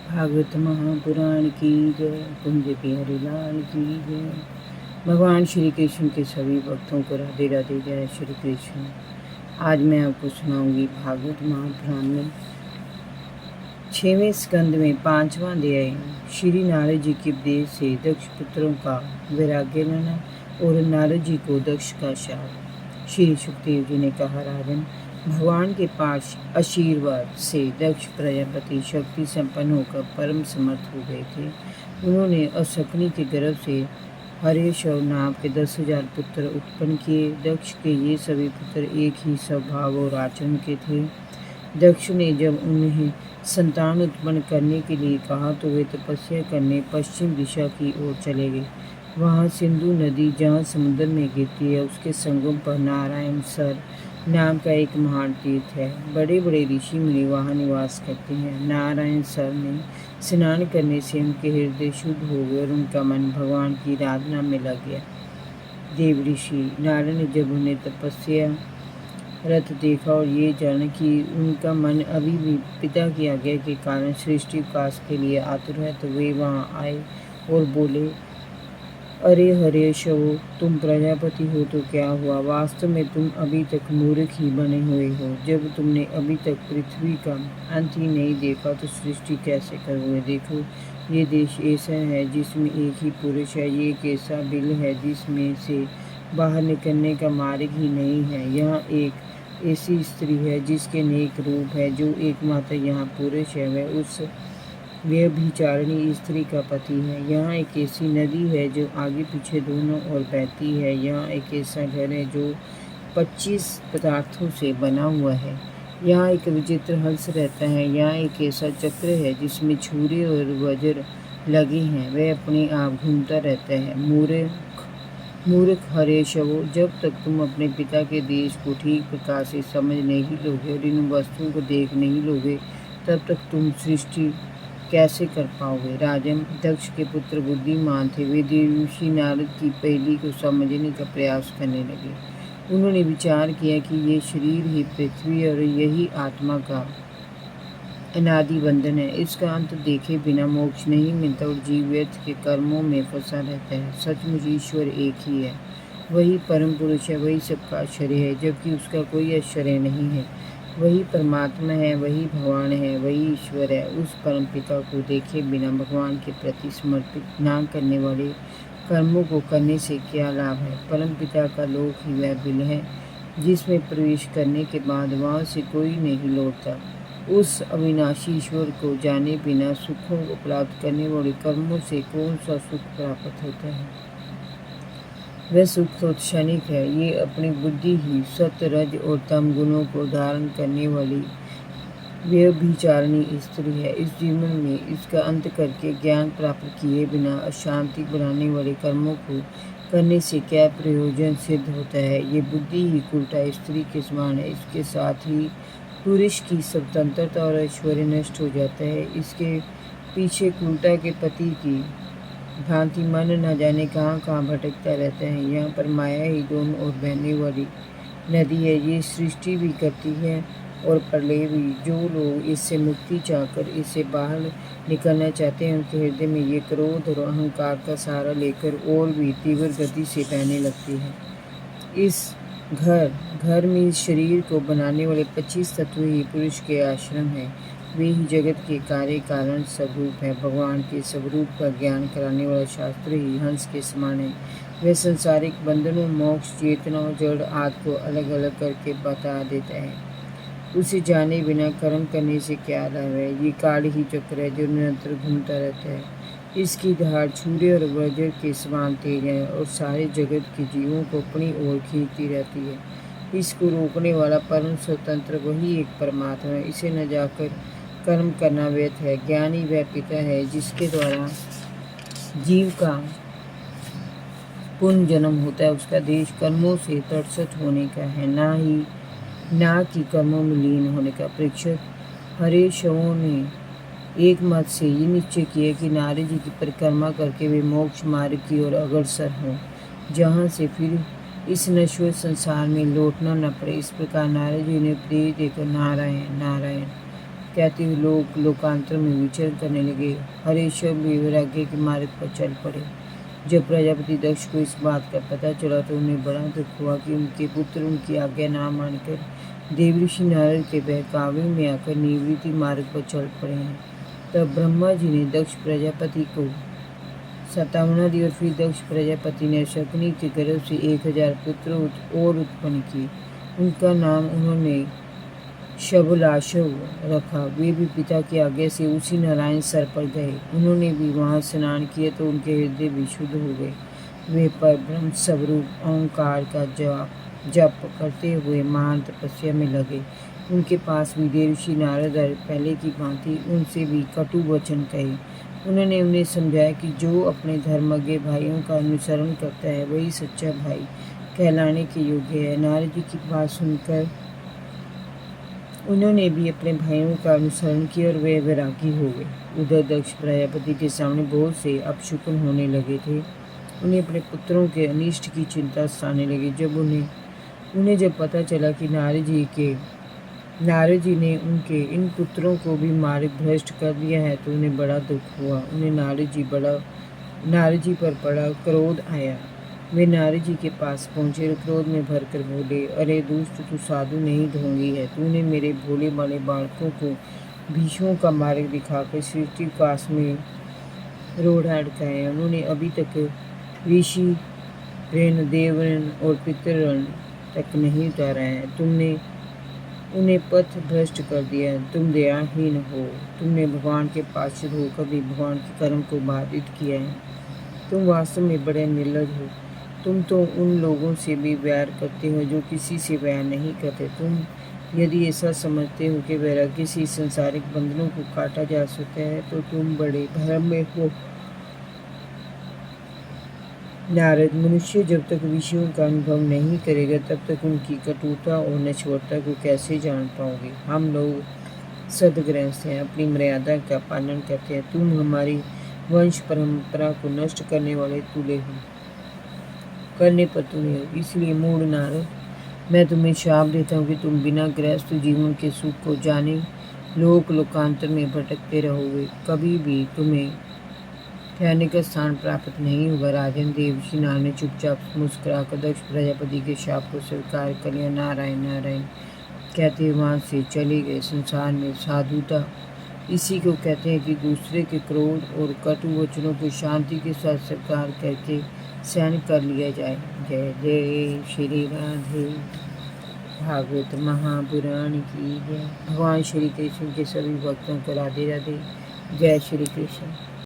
भागवत महापुराण की जय। कुंज बिहारी लाल की जय। भगवान श्री कृष्ण के सभी भक्तों को राधे राधे। जय श्री कृष्ण। आज मैं आपको सुनाऊंगी भागवत महापुराण में 6वें स्कंद में 5वां अध्याय श्री नारद जी के उपदेश से दक्ष पुत्रों का वैराग्य लेना और नारद जी को दक्ष का शाप। श्री सुखदेव जी ने कहा, राजन, भगवान के पास आशीर्वाद से दक्ष प्रजापति शक्ति संपन्न होकर परम समर्थ हो गए थे। उन्होंने अशक्नि के गर्भ से हरेश और नाम के 10,000 पुत्र उत्पन्न किए। दक्ष के ये सभी पुत्र एक ही स्वभाव और आचरण के थे। दक्ष ने जब उन्हें संतान उत्पन्न करने के लिए कहा तो वे तपस्या करने पश्चिम दिशा की ओर चले गए। वहाँ सिंधु नदी जहाँ समुद्र में गिरती है, उसके संगम पर नारायण सर नाम का एक महान तीर्थ है। बड़े बड़े ऋषि मुनि वहाँ निवास करते हैं। नारायण सर में स्नान करने से उनके हृदय शुद्ध हो गए और उनका मन भगवान की आराधना में लग गया। देव ऋषि नारद ने जब उन्हें तपस्या रथ देखा और ये जाना कि उनका मन अभी भी पिता की आज्ञा के कारण सृष्टि विकास के लिए आतुर है, तो वे वहाँ आए और बोले, अरे हरेशव, तुम प्रजापति हो तो क्या हुआ? वास्तव में तुम अभी तक मूर्ख ही बने हुए हो। जब तुमने अभी तक पृथ्वी का अंत ही नहीं देखा तो सृष्टि कैसे करोगे? देखो, ये देश ऐसा है जिसमें एक ही पुरुष है। ये एक ऐसा बिल है जिसमें से बाहर निकलने का मार्ग ही नहीं है। यहाँ एक ऐसी स्त्री है जिसके अनेक रूप है। जो एकमात्र यहाँ पुरुष है वह उस व्यभिचारिणी स्त्री का पति है। यहाँ एक ऐसी नदी है जो आगे पीछे दोनों ओर बहती है। यहाँ एक ऐसा घर है जो 25 पदार्थों से बना हुआ है। यहाँ एक विचित्र हंस रहता है। यहाँ एक ऐसा चक्र है जिसमें छुरे और वज्र लगे हैं। वह अपने आप घूमता रहता है। मूर्ख हरेशवो, जब तक तुम अपने पिता के देश को ठीक प्रकार से समझ नहीं लोगे और इन वस्तुओं को देख नहीं लोगे, तब तक तुम सृष्टि कैसे कर पाओगे? राजन, दक्ष के पुत्र बुद्धिमान थे। वे देवर्षि नारद की पहेली को समझने का प्रयास करने लगे। उन्होंने विचार किया कि ये शरीर ही पृथ्वी और यही आत्मा का अनादि बंधन है। इसका अंत देखे बिना मोक्ष नहीं मिलता और जीव व्यर्थ के कर्मों में फंसा रहता है। सचमुच ईश्वर एक ही है। वही परम पुरुष है, वही सबका आश्चर्य है, जबकि उसका कोई आश्चर्य नहीं है। वही परमात्मा है, वही भगवान है, वही ईश्वर है। उस परम पिता को देखे बिना भगवान के प्रति समर्पित ना करने वाले कर्मों को करने से क्या लाभ है? परम पिता का लोक ही वह बिल है जिसमें प्रवेश करने के बाद वहाँ से कोई नहीं लौटता। उस अविनाशी ईश्वर को जाने बिना सुखों को प्राप्त करने वाले कर्मों से कौन सा सुख प्राप्त होता है? वह सुख तो क्षणिक है। ये अपनी बुद्धि ही सत्य, रज और तम गुणों को धारण करने वाली व्यभिचारिणी स्त्री है। इस जीवन में इसका अंत करके ज्ञान प्राप्त किए बिना अशांति बढ़ाने वाले कर्मों को करने से क्या प्रयोजन सिद्ध होता है? ये बुद्धि ही उल्टा स्त्री के समान है। इसके साथ ही पुरुष की स्वतंत्रता और ऐश्वर्य नष्ट हो जाता है। इसके पीछे उल्टा के पति की भांति मन न जाने कहाँ कहाँ भटकता रहता है। यहाँ पर माया ही दोनों ओर बहने वाली नदी है। ये सृष्टि भी करती है और प्रलय भी। जो लोग इससे मुक्ति चाहकर इससे बाहर निकलना चाहते हैं, उनके हृदय में ये क्रोध और अहंकार का सहारा लेकर और भी तीव्र गति से बहने लगती है। इस घर में इस शरीर को बनाने वाले 25 तत्व ही पुरुष के आश्रम हैं। वे ही जगत के कार्य कारण स्वरूप है। भगवान के स्वरूप का ज्ञान कराने वाला शास्त्र ही हंस के समान है। वह संसारिक बंधनों, मोक्ष, चेतना और जड़ आदि को अलग अलग करके बता देता है। उसे जाने बिना कर्म करने से क्या लाभ है? ये काल ही चक्र है जो निरंतर घूमता रहता है। इसकी धार छुरे और वज्र के समान तेज है और सारे जगत के जीवों को अपनी ओर खींचती रहती है। इसको रोकने वाला परम स्वतंत्र वही एक परमात्मा है। इसे न जाकर कर्म करना व्यर्थ है। ज्ञानी वह पिता है जिसके द्वारा जीव का पुनः जन्म होता है। उसका देश कर्मों से तटस्थ होने का है, ना कि कर्मों में लीन होने का। परीक्षित, हरेशवों ने एक मत से ये निश्चय किया कि नारद जी की परिक्रमा करके वे मोक्ष मार्ग की ओर अग्रसर हों, जहाँ से फिर इस नश्वर संसार में लौटना न पड़े। इस प्रकार नारद जी ने उपदेश देकर नारायण नारायण कहते हुए लोग लोकांतर में विचरण करने लगे। हरेश्वर भी वैराग्य के मार्ग पर चल पड़े। जब प्रजापति दक्ष को इस बात का पता चला तो उन्हें बड़ा दुख हुआ कि उनके पुत्र उनकी आज्ञा ना मानकर देवऋषि नारद के बहकावे में आकर निवृत्ति मार्ग पर चल पड़े हैं। तब ब्रह्मा जी ने दक्ष प्रजापति को सतावना दी और फिर दक्ष प्रजापति ने शकुनी के गर्भ से 1000 पुत्र और उत्पन्न किए। उनका नाम उन्होंने शबलाशव रखा। वे भी पिता की आज्ञा से उसी नारायण सर पर गए। उन्होंने भी वहाँ स्नान किया तो उनके हृदय भी शुद्ध हो गए। वे पर ब्रह्म स्वरूप ओंकार का जप करते हुए महान तपस्या में लगे। उनके पास भी देवऋषि नारद पहले की भांति उनसे भी कटु वचन कहे। उन्होंने उन्हें समझाया कि जो अपने धर्मज्ञ भाइयों का अनुसरण करता है वही सच्चा भाई कहलाने के योग्य है। नारद जी की बात सुनकर उन्होंने भी अपने भाइयों का अनुसरण किया और वे वैरागी हो गए। उधर दक्ष प्रजापति के सामने बहुत से अपशकुन होने लगे थे। उन्हें अपने पुत्रों के अनिष्ट की चिंता सताने लगी। जब उन्हें जब पता चला कि नारद जी ने उनके इन पुत्रों को भी मार्ग भ्रष्ट कर दिया है तो उन्हें बड़ा दुख हुआ। उन्हें नारद जी पर बड़ा क्रोध आया। वे नारद जी के पास पहुँचे और क्रोध में भरकर बोले, अरे दुष्ट, तू साधु नहीं ढोंगी है। तूने मेरे भोले भाले बालकों को भीषों का मार्ग दिखाकर सृष्टि काश में रोड़ा अटकाया। उन्होंने अभी तक ऋषि ऋण, देवऋण और पितृण तक नहीं उतारा है। तुमने उन्हें पथ भ्रष्ट कर दिया। तुम दयाहीन हो। तुमने भगवान के पार्षद होकर भी भगवान के कर्म को बाधित किया है। तुम वास्तव में बड़े निर्लज हो। तुम तो उन लोगों से भी वैर करते हो जो किसी से वैर नहीं करते। तुम यदि ऐसा समझते हो कि वैराग्य से संसारिक बंधनों को काटा जा सकता है तो तुम बड़े भ्रम में हो। नारद, मनुष्य जब तक विषयों का अनुभव नहीं करेगा तब तक उनकी कटुता और नश्वरता को कैसे जान पाओगे। हम लोग सदगृहस्थ हैं, अपनी मर्यादा का पालन करते हैं। तुम हमारी वंश परंपरा को नष्ट करने पर तुले हो। इसलिए मूढ़ नारद, मैं तुम्हें शाप देता हूँ कि तुम बिना गृहस्थ जीवन के सुख को जाने लोकांतर में भटकते रहोगे। कभी भी तुम्हें ठहरने का स्थान प्राप्त नहीं होगा। राजन, देवऋषि नारद ने चुपचाप मुस्कुराकर दक्ष प्रजापति के शाप को स्वीकार कर लिया। नारायण नारायण कहते हुए वहाँ से चले गए। संसार में साधुता इसी को कहते हैं कि दूसरे के क्रोध और कटु वचनों को शांति के साथ स्वीकार करके सहन कर लिया जाए। जय जय श्री राधे। भागवत महापुराण की जय। भगवान श्री कृष्ण के सभी भक्तों को राधे राधे। जय श्री कृष्ण।